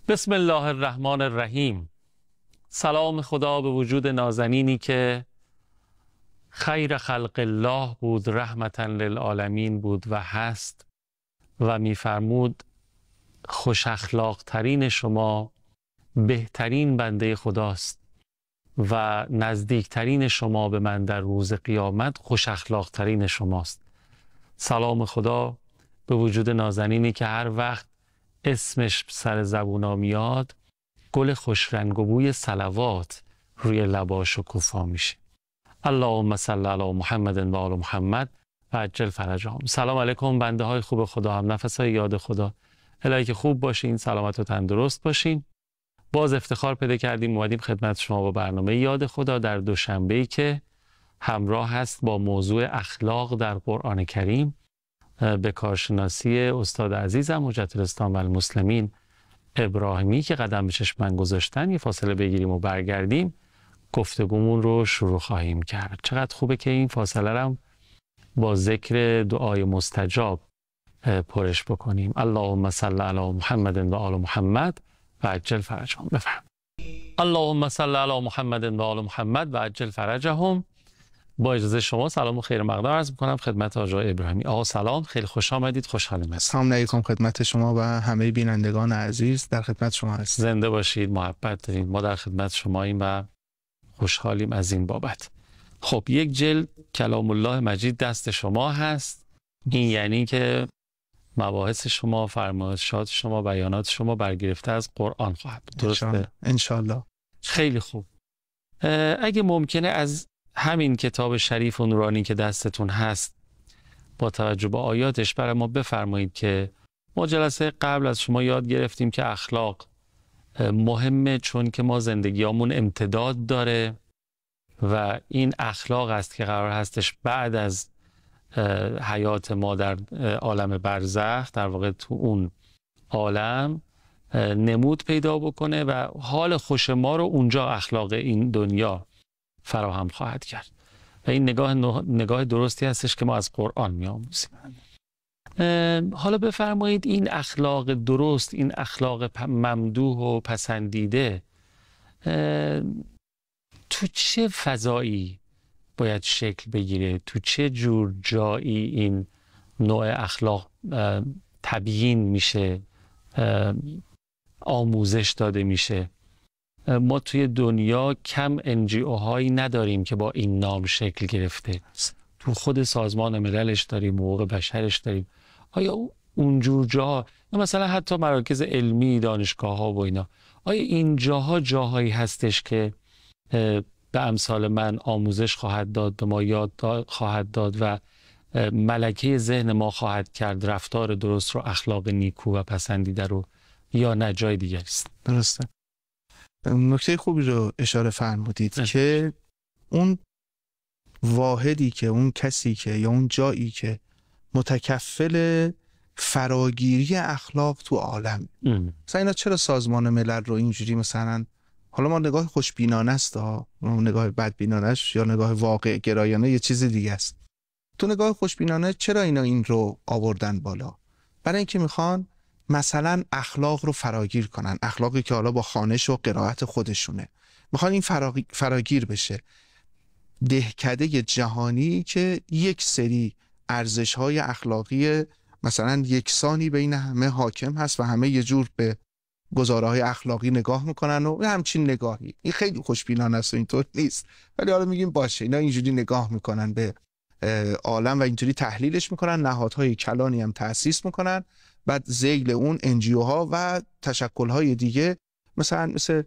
بسم الله الرحمن الرحیم. سلام خدا به وجود نازنینی که خیر خلق الله بود، رحمتا للعالمین بود و هست و میفرمود خوش اخلاق ترین شما بهترین بنده خداست و نزدیکترین شما به من در روز قیامت خوش اخلاق ترین شماست. سلام خدا به وجود نازنینی که هر وقت اسمش سر زبونا میاد گل خوش رنگ و بوی صلوات روی لباش شکوفا میشه. اللهم صل علی محمد و آل محمد و عجل فرجهم. سلام علیکم بنده های خوب خدا، هم نفس های یاد خدا. الهی که خوب باشین، سلامت و تندرست باشین. باز افتخار پیدا کردیم اومدیم خدمت شما با برنامه یاد خدا در دوشنبه‌ای که همراه هست با موضوع اخلاق در قرآن کریم به کارشناسی استاد عزیزم حجت الاسلام و المسلمین ابراهیمی که قدم به چشم من گذاشتن. یه فاصله بگیریم و برگردیم گفتگومون رو شروع خواهیم کرد. چقدر خوبه که این فاصله رو با ذکر دعای مستجاب پرش بکنیم. اللهم صل علی محمد و آل محمد و عجل فرجهم. بفرمایید. اللهم صل علی محمد و آل محمد و عجل فرجهم. با اجازه شما سلام و خیر مقدم عرض می‌کنم خدمت آقای ابراهیمی. آقا سلام، خیلی خوش آمدید، خوشحالم هستم. سلام علیکم خدمت شما و همه بینندگان عزیز، در خدمت شما هستم. زنده باشید، محبت دارید. ما در خدمت شماییم و خوشحالیم از این بابت. خب یک جلد کلام الله مجید دست شما هست. این یعنی که مباحث شما، فرمایشات شما، بیانات شما برگرفته از قرآن خواهد بود. درسته؟ انشالله. خیلی خوب. اگه ممکنه از همین کتاب شریف و نورانی که دستتون هست با توجه به آیاتش برای ما بفرمایید که ما جلسه قبل از شما یاد گرفتیم که اخلاق مهمه چون که ما زندگیامون امتداد داره و این اخلاق است که قرار هستش بعد از حیات ما در عالم برزخ، در واقع تو اون عالم نمود پیدا بکنه و حال خوش ما رو اونجا اخلاق این دنیا فراهم خواهد کرد و این نگاه درستی هستش که ما از قرآن می‌آموزیم. حالا بفرمایید این اخلاق درست، این اخلاق ممدوح و پسندیده تو چه فضایی باید شکل بگیره؟ تو چه جور جایی این نوع اخلاق تبیین میشه، آموزش داده میشه؟ ما توی دنیا کم NGO هایی نداریم که با این نام شکل گرفته. تو خود سازمان مللش داریم، حقوق بشرش داریم. آیا اونجور جاها، مثلا حتی مراکز علمی، دانشگاه ها و اینا، آیا این جاها جاهایی هستش که به امثال من آموزش خواهد داد، به ما یاد خواهد داد و ملکه ذهن ما خواهد کرد رفتار درست رو، اخلاق نیکو و پسندیده رو، یا نه جای دیگری است؟ درسته. نکته خوبی رو اشاره فرمودید که اون واحدی که، اون کسی که، یا اون جایی که متکفل فراگیری اخلاق تو عالم، مثلا اینا چرا سازمان ملل رو اینجوری مثلا، حالا ما نگاه خوشبینانه است ها، نگاه بدبینانه‌اش یا نگاه واقع گرایانه یه چیز دیگه است. تو نگاه خوشبینانه چرا اینا این رو آوردن بالا؟ برای اینکه میخوان مثلا اخلاق رو فراگیر کنن، اخلاقی که حالا با خوانش و قرائت خودشونه میخوان این فراگیر بشه. دهکده جهانی که یک سری ارزش‌های اخلاقی مثلا یکسانی بین همه حاکم هست و همه یه جور به گزاره‌های اخلاقی نگاه میکنن و همچین نگاهی، این خیلی خوشبینانه است و اینطور نیست، ولی حالا میگیم باشه اینا اینجوری نگاه میکنن به عالم و اینجوری تحلیلش میکنن، نهادهای کلانی هم تأسیس میکنن، بعد ذیل اون NGO ها و تشکل های دیگه مثل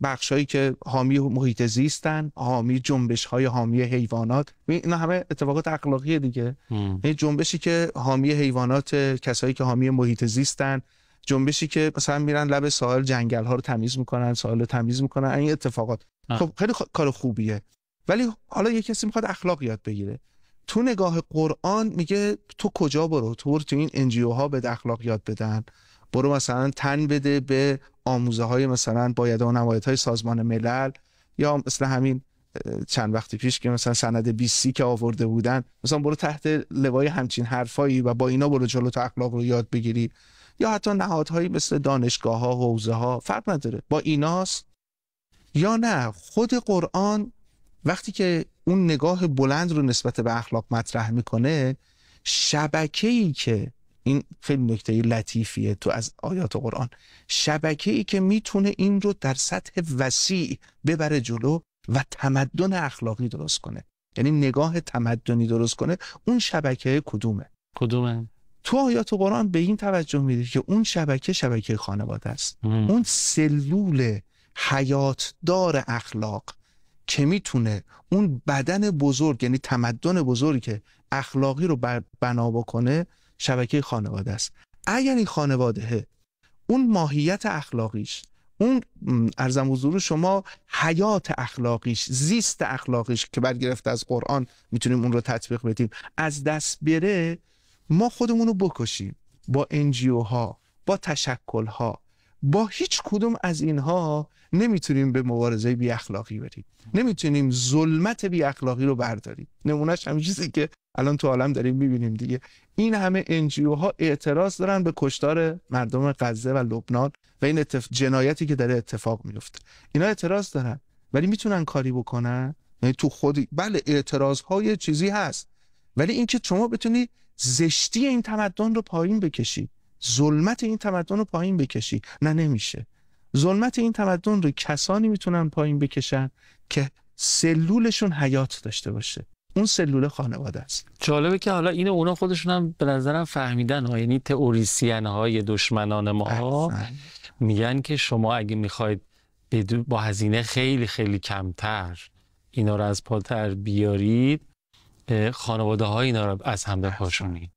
بخشایی که حامی محیط زیستن، حامی جنبش های حامی حیوانات، اینا همه اتفاقات اخلاقی دیگه. این جنبشی که حامی حیوانات، کسایی که حامی محیط زیستن، جنبشی که مثلا میرن لب ساحل جنگل ها رو تمیز میکنن، ساحل رو تمیز میکنن، این اتفاقات خب خیلی کار خوبیه. ولی حالا یه کسی میخواد اخلاق یاد بگیره، تو نگاه قرآن میگه تو کجا برو، تو این NGO ها به اخلاق یاد بدن، برو مثلا تن بده به آموزه های مثلا باید و نباید های سازمان ملل، یا مثلا همین چند وقتی پیش که مثلا سند 20 که آورده بودن، مثلا برو تحت لوای همچین حرفایی و با اینا برو جلو تا اخلاق رو یاد بگیری. یا حتی نهادهایی مثل دانشگاه ها، حوزه ها، فرق نداره، با ایناست؟ یا نه خود قرآن وقتی که اون نگاه بلند رو نسبت به اخلاق مطرح میکنه، شبکه‌ای که این خیلی نکته لطیفیه تو از آیات قرآن، شبکه‌ای که میتونه این رو در سطح وسیع ببره جلو و تمدن اخلاقی درست کنه، یعنی نگاه تمدنی درست کنه، اون شبکه کدومه؟ تو آیات قرآن به این توجه میده که اون شبکه خانواده است. اون سلول حیاتدار اخلاق که میتونه اون بدن بزرگ، یعنی تمدن بزرگی که اخلاقی رو بنا بکنه، شبکه خانواده است. اگر این خانواده اون ماهیت اخلاقیش، اون عرضم حضور شما حیات اخلاقیش، زیست اخلاقیش که برگرفته از قرآن میتونیم اون رو تطبیق بدیم، از دست بره، ما خودمون رو بکشیم با NGO ها، با تشکل ها، با هیچ کدوم از اینها نمیتونیم به مبارزه بی اخلاقی بریم، نمیتونیم ظلمت بی اخلاقی رو برداریم. نمونهش همین چیزی که الان تو عالم داریم میبینیم دیگه. این همه NGO ها اعتراض دارن به کشتار مردم غزه و لبنان و این جنایتی که داره اتفاق میفته. اینا اعتراض دارن ولی میتونن کاری بکنن؟ یعنی تو خود بله اعتراض های چیزی هست، ولی اینکه شما بتونی زشتی این تمدن رو پایین بکشی، ظلمت این تمدن رو پایین بکشی، نه نمیشه. ظلمت این تمدن رو کسانی میتونن پایین بکشن که سلولشون حیات داشته باشه. اون سلول خانواده است. جالبه که حالا اینو اونا خودشون هم به نظرم فهمیدن ها، یعنی تئوریسین های دشمنان ما میگن که شما اگه میخواید با هزینه خیلی خیلی کمتر اینا رو از پاتر بیارید، خانواده های اینا رو از هم بپاشونید.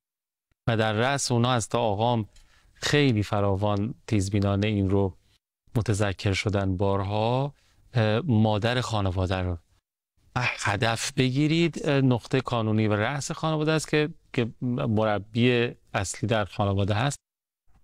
و در رأس اونا از تا آقام خیلی فراوان تیزبینانه این رو متذکر شدن بارها، مادر خانواده رو هدف بگیرید. نقطه کانونی و رأس خانواده است که مربی اصلی در خانواده هست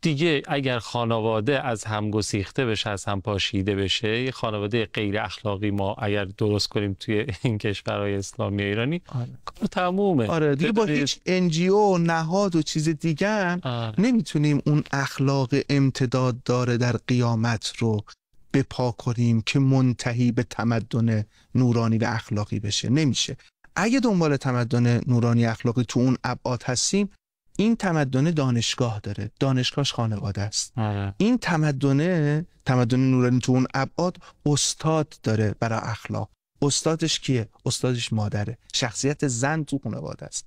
دیگه. اگر خانواده از هم گسیخته بشه، از هم پاشیده بشه، یه خانواده غیر اخلاقی ما اگر درست کنیم توی این کشورهای اسلامی ایرانی، کار تمومه. آره دیگه با هیچ NGO نهاد و چیز دیگه نمیتونیم اون اخلاق امتداد داره در قیامت رو بپا کنیم که منتهی به تمدن نورانی و اخلاقی بشه. نمیشه. اگه دنبال تمدن نورانی اخلاقی تو اون ابعاد هستیم، این تمدن دانشگاه داره، دانشگاهش خانواده است. این تمدن نورانی تو اون ابعاد استاد داره برای اخلاق. استادش کیه؟ استادش مادره. شخصیت زن تو خانواده است.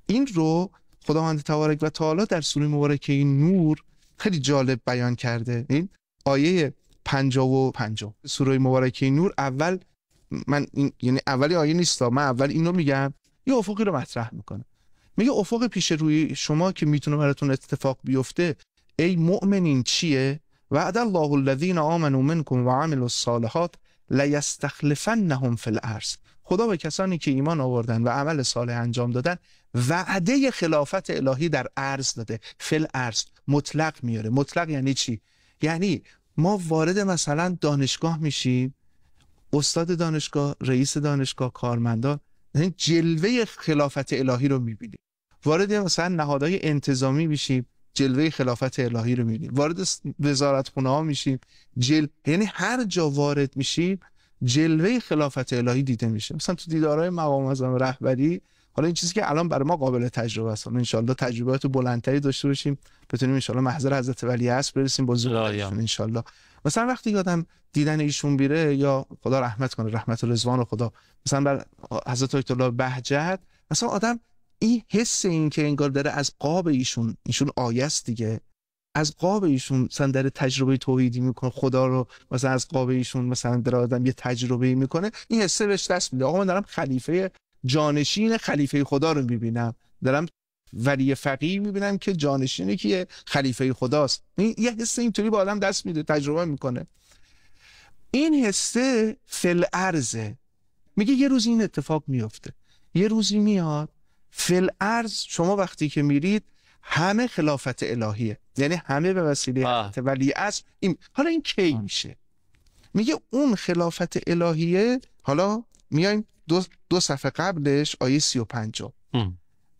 این رو خداوند تبارک و تعالی در سوره مبارکه نور خیلی جالب بیان کرده. این آیه 55 سوره مبارکه نور، اول من یعنی اولی آیه نیست، من اول اینو میگم، یه افقی رو مطرح میکنه. میگه افق پیش روی شما که میتونه براتون اتفاق بیفته، ای مؤمنین چیه؟ وعد الله الذین آمنوا منکم و عملوا الصالحات لیستخلفنهم فی الارض. خدا به کسانی که ایمان آوردن و عمل صالح انجام دادن وعده خلافت الهی در ارض داده. فی الارض مطلق میاره. مطلق یعنی چی؟ یعنی ما وارد مثلا دانشگاه میشیم، استاد دانشگاه، رئیس دانشگاه، کارمندان، جلوه خلافت الهی رو میبینیم. وارد مثلا نهادهای انتظامی میشیم، جلوه خلافت الهی رو میبینیم. وارد وزارتخونه ها میشیم، یعنی هر جا وارد میشیم جلوه خلافت الهی دیده میشه. مثلا تو دیدارهای مقام معظم رهبری، حالا این چیزی که الان برای ما قابل تجربه است، ان شاء الله تجربیات بلندتری داشته باشیم، بتونیم ان شاء الله محضر حضرت ولیعصر برسیم با زودترین ان شاء الله. مثلا وقتی آدم دیدن ایشون بیره، یا خدا رحمت کنه، رحمت و رضوان خدا، مثلا بر حضرت آیت الله بهجت، مثلا آدم این حس این که انگار داره از قاب ایشون آیه است دیگه، از قاب ایشون مثلا داره تجربه توحیدی میکنه، خدا رو مثلا از قاب ایشون مثلا داره آدم یه تجربه میکنه، این حسه بهش دست میده. آقا من دارم خلیفه جانشین خلیفه خدا رو میبینم، دارم ولی فقیه میبینم که جانشینی که خلیفه خداست. یه حس اینطوری با آدم دست میده، تجربه میکنه. این حسه فل ارزه. میگه یه روز این اتفاق میفته، یه روزی میاد فل ارز، شما وقتی که میرید همه خلافت الهیه، یعنی همه به وسیله ولی اصل. حالا این کی میشه؟ میگه اون خلافت الهیه. حالا میایم دو صفحه قبلش آیه 35.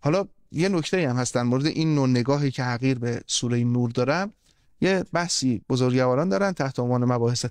حالا یه نکته هم هست در مورد این نوع نگاهی که حقیر به سوره نور دارم. یه بحثی بزرگواران دارن تحت عنوان مباحث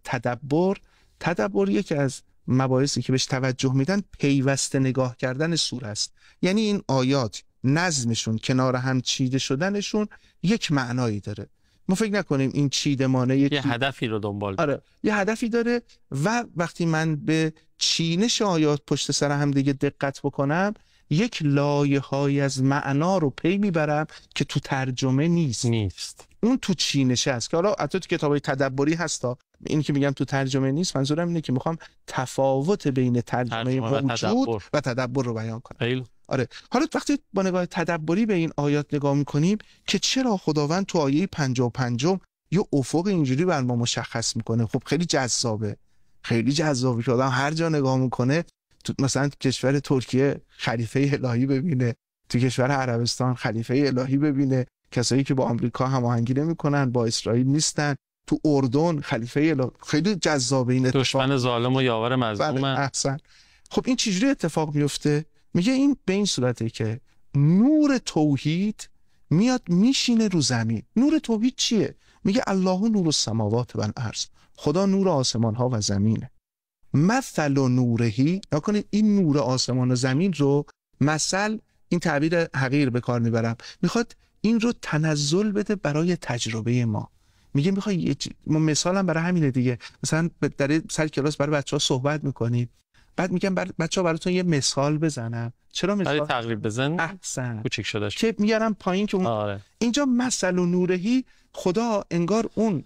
تدبر یکی از مباحثی که بهش توجه میدن پیوسته نگاه کردن سوره است. یعنی این آیات نظمشون، کنار هم چیده شدنشون یک معنایی داره. ما فکر نکنیم این چیدمانه یه هدفی رو دنبال داره. آره یه هدفی داره و وقتی من به چینش آیات پشت سر هم دیگه دقت بکنم یک لایه‌های از معنا رو پی میبرم که تو ترجمه نیست. اون تو چینشه است که حالا حتی تو کتابای تدبری هستا. این که میگم تو ترجمه نیست منظورم اینه که میخوام تفاوت بین ترجمه موجود و تدبر رو بیان کنم. آره حالا وقتی با نگاه تدبری به این آیات نگاه میکنیم که چرا خداوند تو آیه 55 یه افق اینجوری بر ما مشخص میکنه، خب خیلی جذابه که آدم هر جا نگاه میکنه تو مثلا کشور ترکیه خلیفه الهی ببینه، تو کشور عربستان خلیفه الهی ببینه، کسایی که با آمریکا هماهنگی نمیکنن، با اسرائیل نیستن، تو اردن خلیفه الهی. خیلی جذابه این اتفاق. دشمن ظالم و یاور مظلوم. احسن. خب این چجوری اتفاق میفته؟ میگه این به این صورته که نور توحید میاد میشینه رو زمین. نور توحید چیه؟ میگه الله نور السماوات و الارض، خدا نور آسمان ها و زمینه. مثل نورهی، نکنید این نور آسمان و زمین رو مثل، این تعبیر حقیر به کار میبرم، میخواد این رو تنزل بده برای تجربه ما. میگه میخوای ما مثالم برای همینه دیگه. مثلا در سر کلاس برای بچه‌ها صحبت میکنید، بعد میگم بچه‌ها براتون یه مثال بزنم. چرا مثال؟ برای تقریب بزن. احسن. کوچیک شده که میارم پایین که اون اینجا مثل و نورهی، خدا انگار اون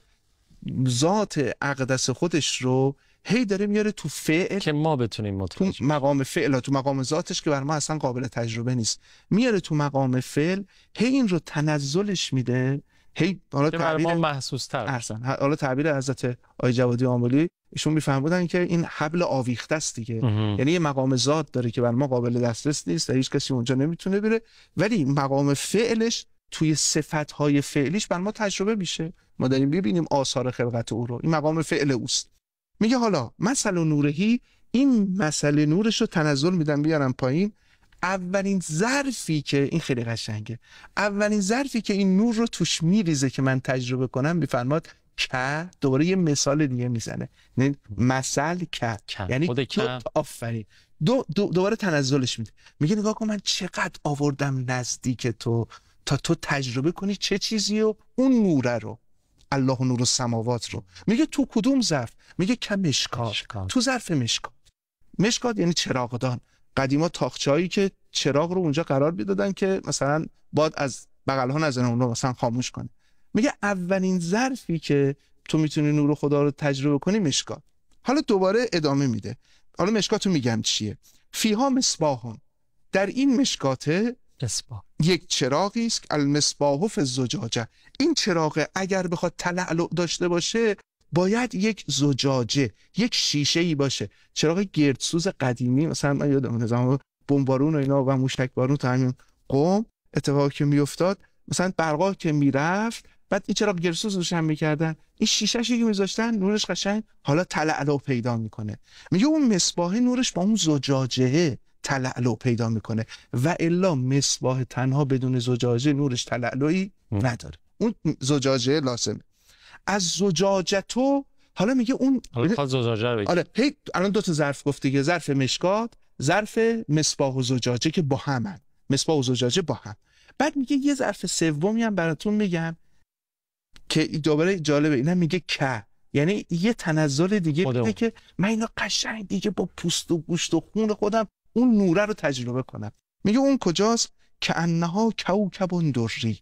ذات اقدس خودش رو هی داره میاره تو فعل که ما بتونیم متوجه تو مقام فعل، تو مقام ذاتش که بر ما اصلا قابل تجربه نیست، میاره تو مقام فعل، هی این رو تنزلش میده، هی حالا تعبیر ما محسوس تر. احسن. حالا تعبیر حضرت آقای جوادی آملی ایشون میفهمودن که این حبل آویخته است دیگه. یعنی یه مقام ذات داره که بر ما قابل دسترس نیست و هیچ کسی اونجا نمیتونه بره، ولی مقام فعلش توی صفتهای فعلیش بر ما تجربه میشه. ما داریم ببینیم آثار خلقت او رو، این مقام فعل اوست. میگه حالا مثل نورهی، این مثل نورش رو تنزل میدن بیارم پایین. اولین ظرفی که این خیلی قشنگه، اولین ظرفی که این نور رو توش میریزه که من تجربه کنم، میفرماد که دوباره یه مثال دیگه میزنه، مثل که یعنی آفرین دوباره تنزلش میده. میگه نگاه کن من چقدر آوردم نزدیک تو تا تو تجربه کنی چه چیزی و اون نوره رو، الله نور السماوات رو. میگه تو کدوم ظرف؟ میگه که مشکات. تو ظرف مشکات یعنی چراغدان. قدیما تاقچه‌ای که چراغ رو اونجا قرار میدادن که مثلا باد از بغل ها نزنه اون رو مثلا خاموش کنه. میگه اولین ظرفی که تو میتونی نور خدا رو تجربه کنی مشکات. حالا دوباره ادامه میده. حالا مشکاتو میگم چیه؟ فیها مصباح، در این مشکاته یک چراغی است، المصباح فی الزجاجه. این چراغ اگر بخواد تلألؤ داشته باشه باید یک زجاجه، یک شیشه‌ای باشه. چراغ گردسوز قدیمی مثلا من یادم نظام بمبارون و اینا و موشک بارون تا همین قم اتفاقی که میافتاد، مثلا برقا که میرفت بعد این چراغ گردسوز روشن میکردن، این شیشه‌شو که میذاشتن نورش قشنگ حالا تلألؤ پیدا میکنه. میگه اون مصباح نورش با اون زجاجه تلألؤ پیدا میکنه و الا مصباح تنها بدون زجاجه نورش تلألؤی نداره، اون زجاجه لازمه. از زجاجتو، حالا میگه اون حالا زجاجه رو بگی. آره هی الان دو تا ظرف گفت دیگه، ظرف مشکات، ظرف مصباح و زجاجه که با همن، مصباح و زجاجه با هم. بعد میگه یه ظرف سومی هم براتون میگم که دوباره جالبه، اینم میگه که یعنی یه تنزل دیگه میگه که من اینا قشنگ دیگه با پوست و گوشت و خون خودم اون نوره رو تجربه کنم. میگه اون کجاست؟ که انها کوکب دری.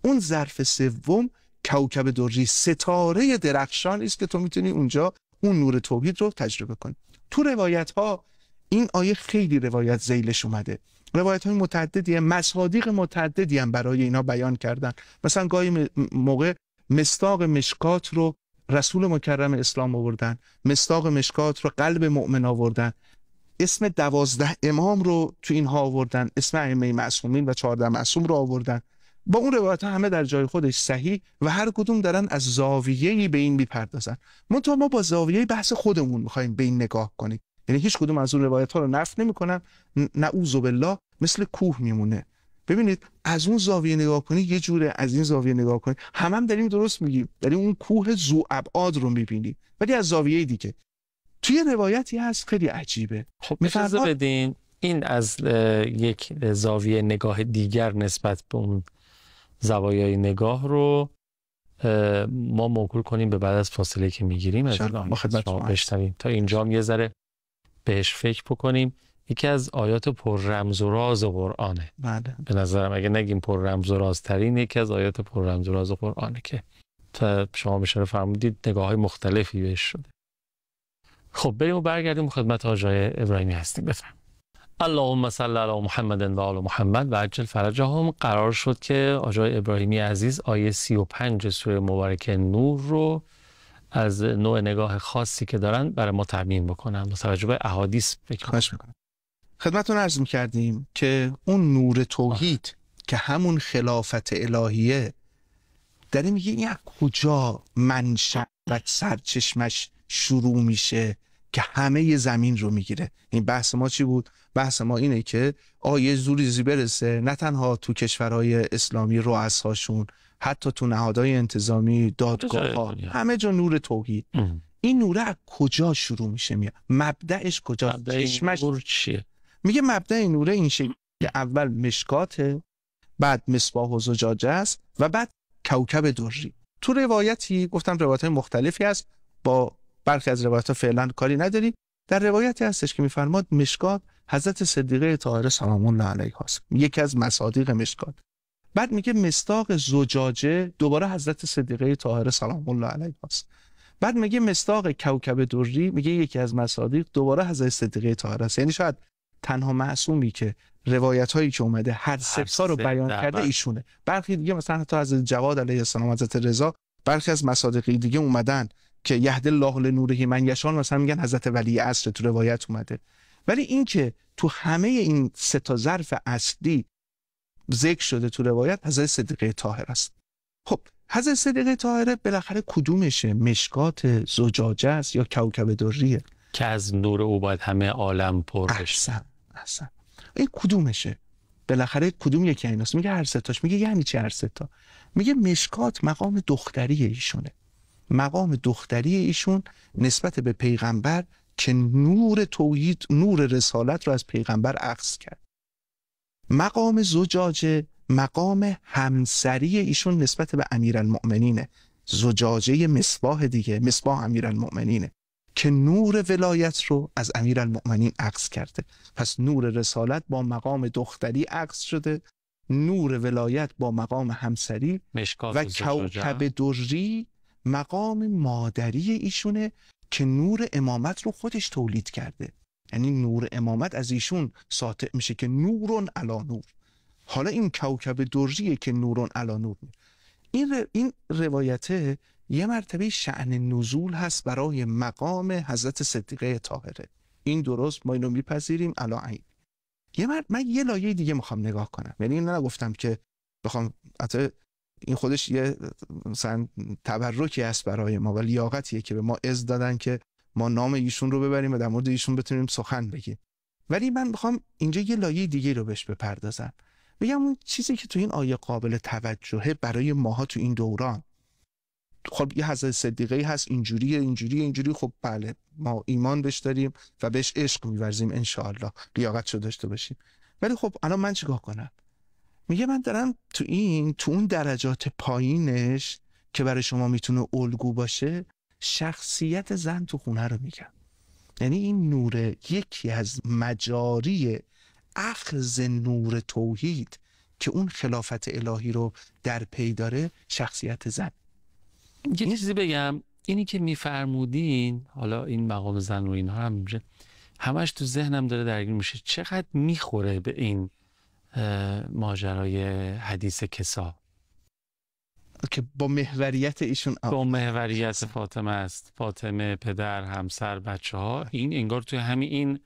اون ظرف سوم کوکب دری، ستاره درخشان است که تو میتونی اونجا اون نور توحید رو تجربه کنی. تو روایت ها این آیه خیلی روایت ذیلش اومده، روایت های متعددی هم، مصادیق متعددی هم برای اینا بیان کردن. مثلا گاهی موقع مصداق مشکات رو رسول مکرم اسلام آوردن، مصداق مشکات رو قلب مؤمن آوردن، اسم 12 امام رو تو اینها آوردن، اسم ائمه معصومین و 14 معصوم رو آوردن. با اون روایت ها همه در جای خودش صحیح و هر کدوم دارن از زاویه‌ای به این میپردازن. منتها ما با زاویه بحث خودمون میخوایم به این نگاه کنیم. یعنی هیچ کدوم از اون روایت ها رو نفی نمی‌کنم، نعوذ بالله مثل کوه میمونه. ببینید از اون زاویه نگاه کنی یه جوره، از این زاویه نگاه کنی هم داریم درست میگیم، داریم اون کوه ذو ابعاد رو میبینی، ولی از زاویه دیگه. توی روایتی هست خیلی عجیبه. خب اجازه بدین این از یک زاویه نگاه دیگر نسبت به اون زوایای نگاه رو ما موکول کنیم به بعد از فاصله که میگیریم از بشنویم. تا اینجا هم یه ذره بهش فکر بکنیم. یکی از آیات پر رمز و راز قرآنه. بله. به نظرم اگه نگیم پر رمز و راز ترین، یکی از آیات پر رمز و راز قرآنه که تا شما اشاره فرمودید نگاه های مختلفی بهش شده. خب بریم و برگردیم خدمت آقای ابراهیمی هستیم. بفرمایید. اللهم صل علی محمد و آل محمد و عجل فرجهم. قرار شد که آقای ابراهیمی عزیز آیه 35 سوره مبارکه نور رو از نوع نگاه خاصی که دارن برای ما تبیین بکنن با توجه به احادیث خواهش میکنم. خدمتتون عرض می‌کردیم که اون نور توحید که همون خلافت الهیه داره میگه این از کجا منشأ و سرچشمش شروع میشه که همه زمین رو میگیره. این بحث ما چی بود؟ بحث ما اینه که آیه زوریزی برسه نه تنها تو کشورهای اسلامی رؤساشون، حتی تو نهادهای انتظامی، دادگاه‌ها، همه جا نور توحید. این نور از کجا شروع میشه؟ میاد مبدأش کجاست؟ چشمش چیه؟ میگه مبدأ این نور این شکل که اول مشکاته، بعد مصباح و زجاجه است و بعد کوکب دری. تو روایتی گفتم روایت‌های مختلفی هست، با برخی از روایت‌ها فعلا کاری نداریم. در روایتی هستش که میفرماد مشکات حضرت صدیقه طاهره سلام الله علیها است، یکی از مصادیق مشکات. بعد میگه مصداق زجاجه دوباره حضرت صدیقه طاهره سلام الله علیها است. بعد میگه مصداق کوکب دری میگه یکی از مصادیق دوباره حضرت صدیقه طاهره است. یعنی شاید تنها معصومی که روایت‌هایی که اومده هر سه تا رو بیان کرده ایشونه. برخی دیگه مثلا حتی حضرت جواد علیه السلام، حضرت رضا، برخی از مصادیق دیگه اومدن که یهد الله لنوره من یشاء، مثلا میگن حضرت ولی عصر تو روایت اومده. ولی این که تو همه این سه تا ظرف اصلی ذکر شده تو روایت حضرت صدیقه طاهره است. خب حضرت صدیقه طاهره بالاخره کدومشه؟ مشکات، زجاجه است یا کوکب دریه که از نور او باید همه عالم پر بشه؟ احسن. این کدومشه؟ بالاخره کدوم یکی ایناست؟ میگه هر سه تاش. میگه یعنی چی هر سه تا؟ میگه مشکات مقام دختری ایشونه، مقام دختری ایشون نسبت به پیغمبر که نور توحید، نور رسالت رو از پیغمبر اخذ کرد. مقام زجاجه مقام همسری ایشون نسبت به امیرالمؤمنینه. زجاجه مصباح دیگه، مصباح امیرالمؤمنینه که نور ولایت رو از امیرالمؤمنین اخذ کرده. پس نور رسالت با مقام دختری اخذ شده، نور ولایت با مقام همسری و کوکب دری مقام مادری ایشونه که نور امامت رو خودش تولید کرده. یعنی نور امامت از ایشون ساطع میشه که نورون علی نور. حالا این کوکب دریه که نورون علی نور. این روایته یه مرتبه شأن نزول هست برای مقام حضرت صدیقه طاهره. این درست، ما اینو میپذیریم علی عین. من یه لایه دیگه میخوام نگاه کنم. یعنی این نگفتم که بخوام، حتی این خودش یه مثلا تبرکی است برای ما و لیاقتیه که به ما عز دادن که ما نام ایشون رو ببریم و در مورد ایشون بتونیم سخن بگیم. ولی من میخوام اینجا یه لایه دیگه رو بهش بپردازم. بگم اون چیزی که تو این آیه قابل توجهه برای ماها تو این دوران، خب یه حضرت صدیقه هست اینجوری، خب بله ما ایمان بهش داریم و بهش عشق می‌ورزیم ان شاء الله، لیاقتشو داشته باشیم. ولی خب الان من چیکار کنم؟ میگه من دارم تو اون درجات پایینش که برای شما میتونه الگو باشه، شخصیت زن تو خونه رو میگم. یعنی این نور، یکی از مجاری اخذ نور توحید که اون خلافت الهی رو در پی داره، شخصیت زن. یه چیزی بگم، اینی که میفرمودین، حالا این مقام زن و اینها هم میشه، همش تو ذهنم داره درگیر میشه چقدر میخوره به این ماجرای حدیث کسا که با محوریت ایشون، با محوریت فاطمه است، فاطمه، پدر، همسر، بچه ها، این انگار توی همین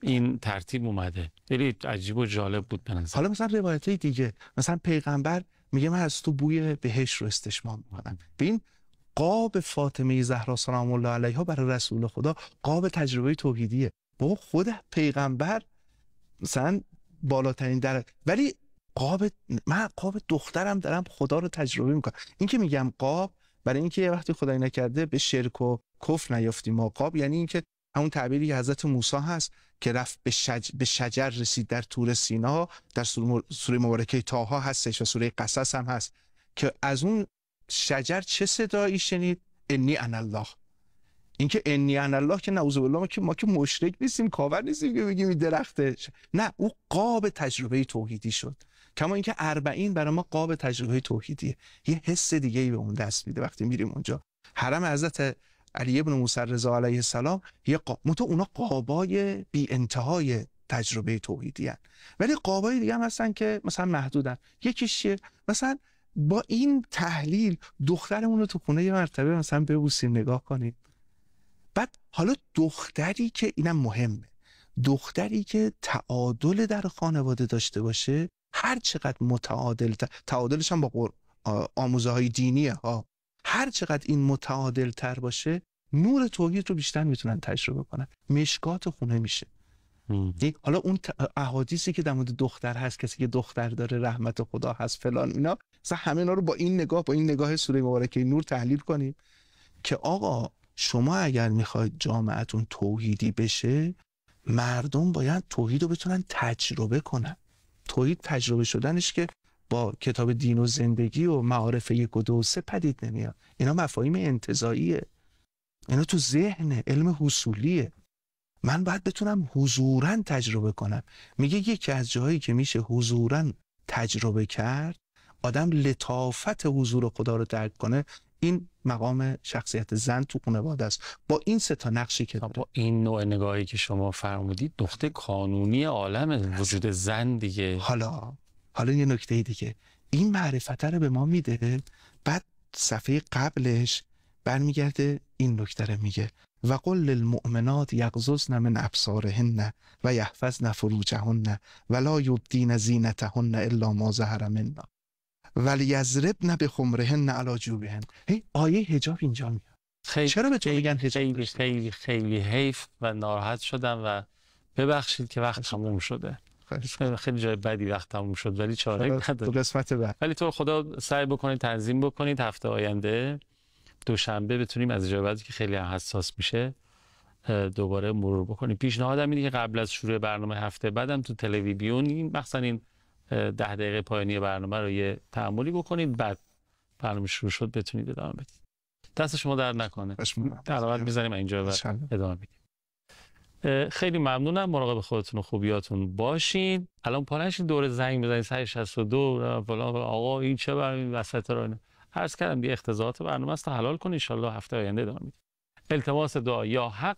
این ترتیب اومده. خیلی عجیب و جالب بود به نظر. حالا مثلا روایتای دیگه، مثلا پیغمبر میگه من از تو بوی بهشت رو استشمام میکنم. ببین قاب فاطمه زهرا سلام الله علیها برای رسول خدا قاب تجربه توحیدیه. با خود پیغمبر مثلا بالاترین درجه، ولی من قاب دخترم دارم خدا رو تجربه میکنم. این که میگم قاب برای اینکه یه وقتی خدای نکرده به شرک و کفر نیافتیم. ما قاب یعنی اینکه همون تعبیری که حضرت موسی هست که رفت به شجر رسید در طور سینا، در سوره مبارکه طه هستش و سوره قصص هم هست که از اون شجر چه صدایی شنید؟ انی انا الله. اینکه انی انا الله که نعوذ بالله ما که مشرک نیستیم، کافر نیستیم که بگیم این درخته. نه، او قاب تجربه توحیدی شد. کما اینکه 40 برای ما قاب تجربه توحیدیه. یه حس دیگه ای به اون دست میده وقتی میریم اونجا. حرم حضرت علی ابن موسی رضا علیه السلام یه اونا قابای بی انتهای تجربه توحیدی هن. ولی قابای دیگه هم هستن که مثلا محدودن. یکیش چیه؟ مثلا با این تحلیل دخترمون رو تو خونه یه مرتبه مثلا ببوسیم، نگاه کنیم. بعد حالا دختری که اینم مهمه، دختری که تعادل در خانواده داشته باشه، هر چقدر متعادل، تعادلش هم با آموزه های دینیه ها، هر چقدر این متعادل تر باشه نور توحید رو بیشتر میتونن تجربه کنن. مشکات خونه میشه. حالا اون احادیثی که در مورد دختر هست، کسی که دختر داره رحمت خدا هست فلان اینا، مثلا همه اینا رو با این نگاه سوره مبارکه نور تحلیل کنیم که آقا شما اگر میخواید جامعتون توحیدی بشه، مردم باید توحید رو بتونن تجربه کنن. توحید تجربه شدنش که با کتاب دین و زندگی و معارف 1 و 2 و 3 پدید نمیاد. اینا مفاهیم انتزاعیه، اینا تو ذهن علم حصولیه. من باید بتونم حضوراً تجربه کنم. میگه یکی از جاهایی که میشه حضوراً تجربه کرد، آدم لطافت حضور خدا رو درک کنه، این مقام شخصیت زن تو خانواده است. با این 3 تا نقشی که داره. با این نوع نگاهی که شما فرمودید، نقطه کانونی عالم وجود زن دیگه. حالا یه نکته دیگه، این معرفت رو به ما میده. بعد صفحه قبلش برمیگرده این نکته رو میگه و قل للمؤمنات یغضضن من ابصارهن و یحفظن فروجهن ولا یبدین زینتهن الا ما ظهر منها ولیضربن بخمرهن علی جیوبهن. آیه حجاب اینجا میاد. چرا به تو میگن حجاب؟ خیلی خیلی حیف و ناراحت شدم و ببخشید که وقت تموم شده. خیلی جای بدی وقت تموم شد، ولی چاره نداره. تو قسمت بعد ولی تو خدا سعی بکنید تنظیم بکنید هفته آینده دوشنبه بتونیم از جای بعدی که خیلی حساس میشه دوباره مرور بکنیم. پیشنهادم اینه که قبل از شروع برنامه هفته بعدم تو تلویزیون این مثلا این 10 دقیقه پایانی برنامه رو یه تأملی بکنید، بعد برنامه شروع شد بتونید ادامه بدید. دست شما درد نکنه. علامت میزنیم اینجا و ادامه میدیم. خیلی ممنونم. مراقب خودتون و خوبیاتون باشین. الان پالنشین دور زنگ بزنید 162 فلان آقا این چه برنامه وسط رو عرض کردم، یه اختزاعات برنامه است تا حلال کنید ان شاء الله هفته آینده ادامه میدیم. التماس دعا یا حق